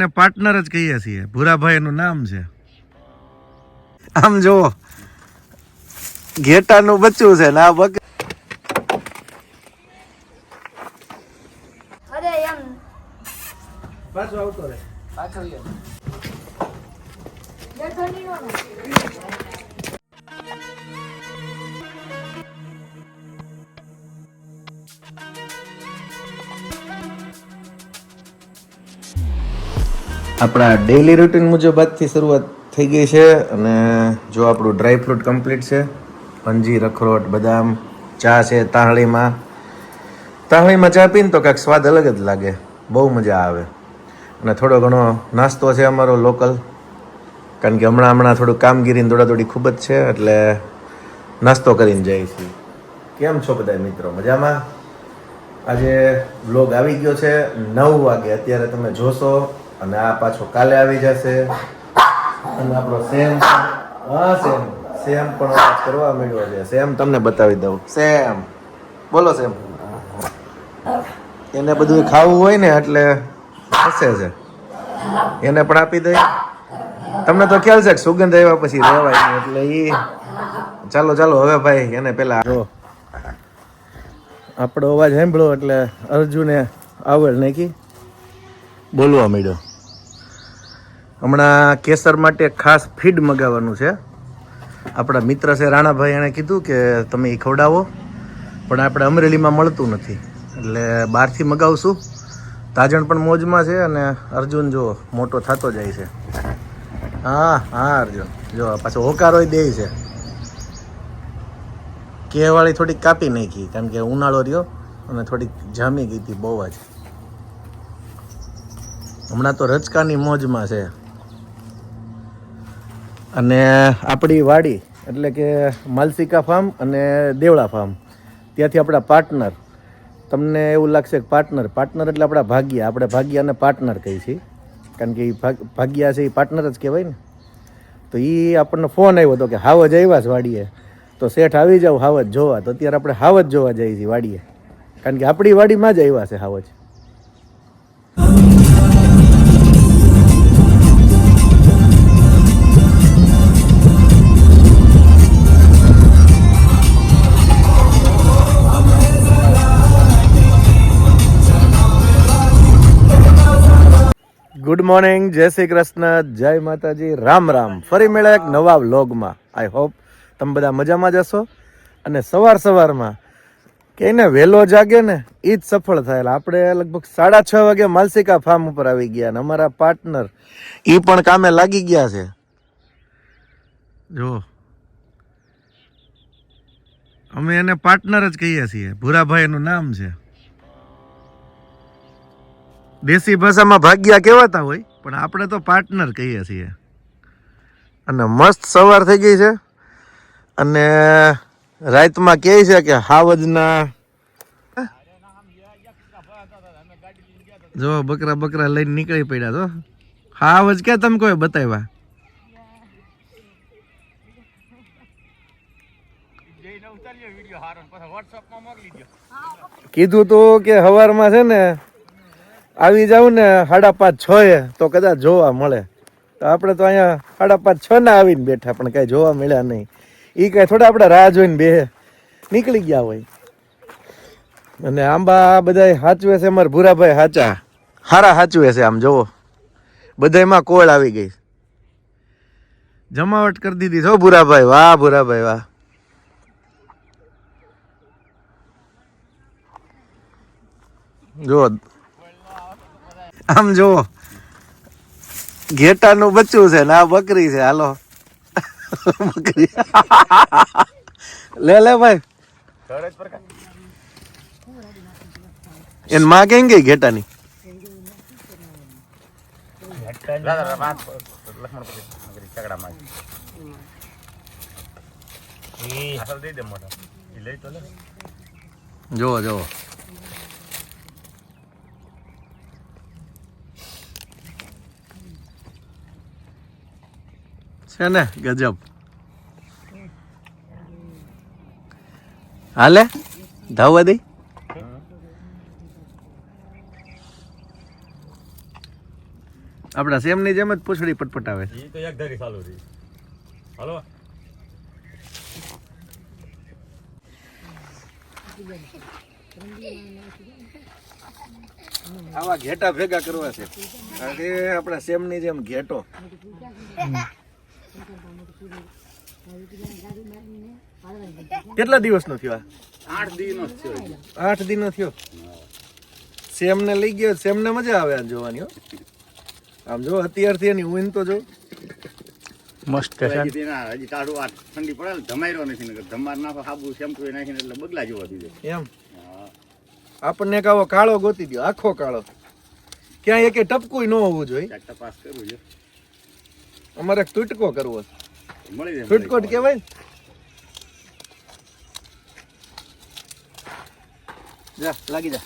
ને પાર્ટનર જ કહીએ છીએ. ભૂરાભાઈ નું નામ છે. આમ જો ઘેટાનું બચ્ચું છે ને આ બકરી. અરે એમ પાછો આવતો રહે. પાછળ લે જઠણી નો ને આપણા ડેઈલી રૂટીન મુજબ આજથી શરૂઆત થઈ ગઈ છે અને જો આપણું ડ્રાય ફ્રૂટ કમ્પ્લીટ છે. અંજીર, અખરોટ, બદામ, ચા છે તાહળીમાં. તાહળીમાં ચા પીને તો કાંઈક સ્વાદ અલગ જ લાગે, બહુ મજા આવે. અને થોડો ઘણો નાસ્તો છે અમારો લોકલ, કારણ કે હમણાં થોડું કામગીરીની દોડાદોડી ખૂબ જ છે એટલે નાસ્તો કરીને જઈએ છીએ. કેમ છો બધા મિત્રો, મજામાં? આજે વ્લોગ આવી ગયો છે 9 વાગે, અત્યારે તમે જોશો અને આ પાછો કાલે આવી જશે. અને આપણો સેમ સેમ પણ વાત કરવા માંડ્યો છે. સેમ તમને બતાવી દઉં. સેમ બોલો. સેમ એને બધું ખાવું હોય ને એટલે હસે છે. એને પણ આપી દઈ. તમને તો ખ્યાલ છે કે સુગંધ આવ્યા પછી રહેવાય નહીં, એટલે ઈ ચાલો હવે ભાઈ એને પેલા જો આપણો અવાજ સાંભળો એટલે અર્જુને આવડ નાખી બોલવા માંડ્યો. હમણાં કેસર માટે ખાસ ફીડ મગાવવાનું છે. આપણા મિત્ર છે રાણાભાઈ, એણે કીધું કે તમે એ ખવડાવો, પણ આપણે અમરેલીમાં મળતું નથી એટલે બહારથી મગાવશું. તાજણ પણ મોજમાં છે અને અર્જુન જો મોટો થતો જાય છે. હા અર્જુન જો પાછો હોકારો દે છે. કેવાળી થોડીક કાપી નાખી કારણ કે ઉનાળો રહ્યો અને થોડીક જામી ગઈ હતી બહુ જ. હમણાં તો રચકાની મોજમાં છે. અને આપણી વાડી એટલે કે માલસિકા ફાર્મ અને દેવળા ફાર્મ, ત્યાંથી આપણા પાર્ટનર. તમને એવું લાગશે કે પાર્ટનર એટલે આપણા ભાગ્યા. આપણે ભાગ્યાને પાર્ટનર કહીએ છીએ કારણ કે એ ભાગ્યા છે એ પાર્ટનર જ કહેવાય ને. તો એ આપણને ફોન આવ્યો હતો કે હાવજ આવ્યા છે વાડીએ, તો શેઠ આવી જાવ હાવજ જોવા. તો અત્યારે આપણે હાવજ જોવા જઈએ છીએ વાડીએ, કારણ કે આપણી વાડીમાં જ આવ્યા છે હાવજ. ગુડ મોર્નિંગ, જય શ્રી કૃષ્ણ, જય માતાજી, રામ રામ. ફરી મળ્યા એક નવા વ્લોગમાં. આઈ હોપ તમે બધા મજામાં જ હશો. અને સવારમાં કે એને વહેલો જાગે ને એ જ સફળ થયેલા. આપણે લગભગ 6:30 વાગે માલસિકા ફાર્મ ઉપર આવી ગયા અને અમારા પાર્ટનર એ પણ કામે લાગી ગયા છે. જો અમે એને પાર્ટનર જ કહીએ છીએ. ભૂરાભાઈ નું નામ છે. દેશી ભાષામાં ભાગ્યા કહેવાતા હોય, પણ આપણે તો પાર્ટનર કહીએ છીએ. અને મસ્ત સવાર થઈ ગઈ છે અને રાતમાં કહે છે કે હાવજના જો બકરા લઈને નીકળી પડ્યા. તો હાવજ ક્યાં તમે કોઈ બતાવ્યા? કીધું તું કે સવારમાં છે ને આવી જાવ ને 5:30-6 તો કદાચ જોવા મળે. તો આપણે તો અહીંયા 5:30-6 ના આવીને બેઠા, પણ કઈ જોવા મળ્યા નહીં. એ કઈ થોડા આપણે રાહ જોઈને બે નીકળી ગયા હોય. અને આંબા બધા સાચવે છે અમારા ભૂરાભાઈ, હારા સાચવે છે. આમ જોવો બધામાં કોળ આવી ગઈ, જમાવટ કરી દીધી છો ભૂરાભાઈ. વાહ ભૂરાભાઈ વાહ. જો આમ જો ઘેટાનું બચ્ચું છે ને આ બકરી છે. હાલો બકરી લે ભાઈ. એન માં કેમ ગઈ ઘેટાની? જો છે ને ગજબ. હાલે ધાવવા દઈ. આપણા સેમની જેમ જ પૂંછડી પટપટાવે. ઈ તો એક ધારી ચાલુ રહી. હાલો આવા ઘેટા ભેગા કરવા છે કારણ કે આપણા સેમની જેમ ઘેટો. કેટલા દિવસનો થયો? 8 દિવસનો જ થયો. 8 દિનનો થયો. સેમને લઈ ગયો. સેમને મજા આવે આ જોવાની હો. આમ જો અત્યારથી એની ઊંઘ તો જો મસ્ત છે. હજી ટાઢું આ ઠંડી પડે ને ધમાયરો નથી ને ધમાર નાખો સાબુ શેમ્પુ નાખીને એટલે બગલા જેવો થઈ જાય. એમ આપણને કાવો કાળો ગોતી દો, આખો કાળો, ક્યાંય એકે ટપકું ન હોવું જોઈએ. તપાસ કરવું છે. અમારે ટૂટકો કરવો. મળી જાય. ટૂટકોટ કહેવાય ને. જા લાગી જા.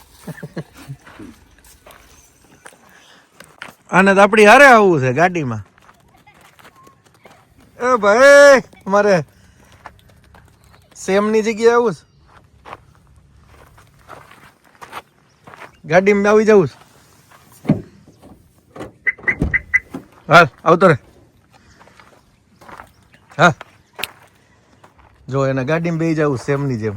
આને તો આપણી હારે આવવું છે ગાડીમાં. એ ભાઈ અમારે સેમની જગ્યાએ આવું છે. ગાડીમાં આવી જવું છે. હાલ આવતો રે. હા જો એને ગાડીમાં બેસી જવું સેમની જેમ.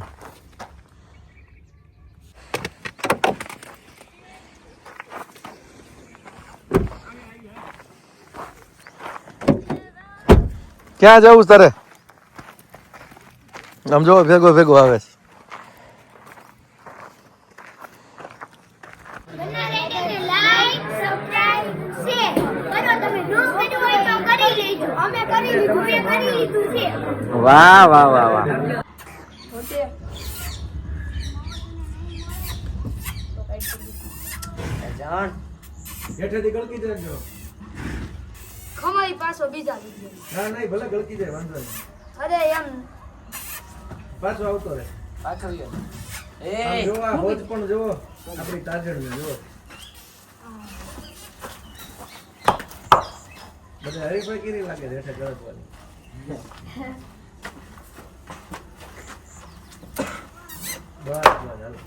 ક્યાં જવું તારે? આમ જો ભેગો ભેગો આવે છે. વાહ વાહ વાહ વાહ. હેઠેથી ગળકી જાય. ખમાઈ પાછો બીજા લીધો. ના નહીં ભલે ગળકી જાય વાંધો નહીં. અરે એમ પાછો આવતો રહે. પાછળ લ્યો. આમ જો આ હોજ પણ જુઓ આપણી તાજણ ને જુઓ. બધા હરીફાઈ કેરી લાગે છે હેઠે ગળકવાની. બસ બસ હાલો.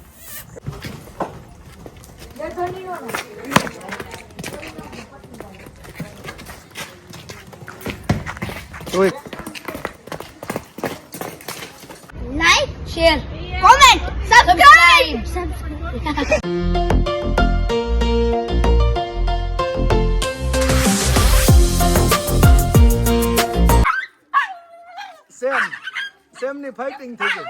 ઓય લાઈક શેર કોમેન્ટ સબસ્ક્રાઇબ. સેમની ફાઇટિંગ થઈ ગઈ.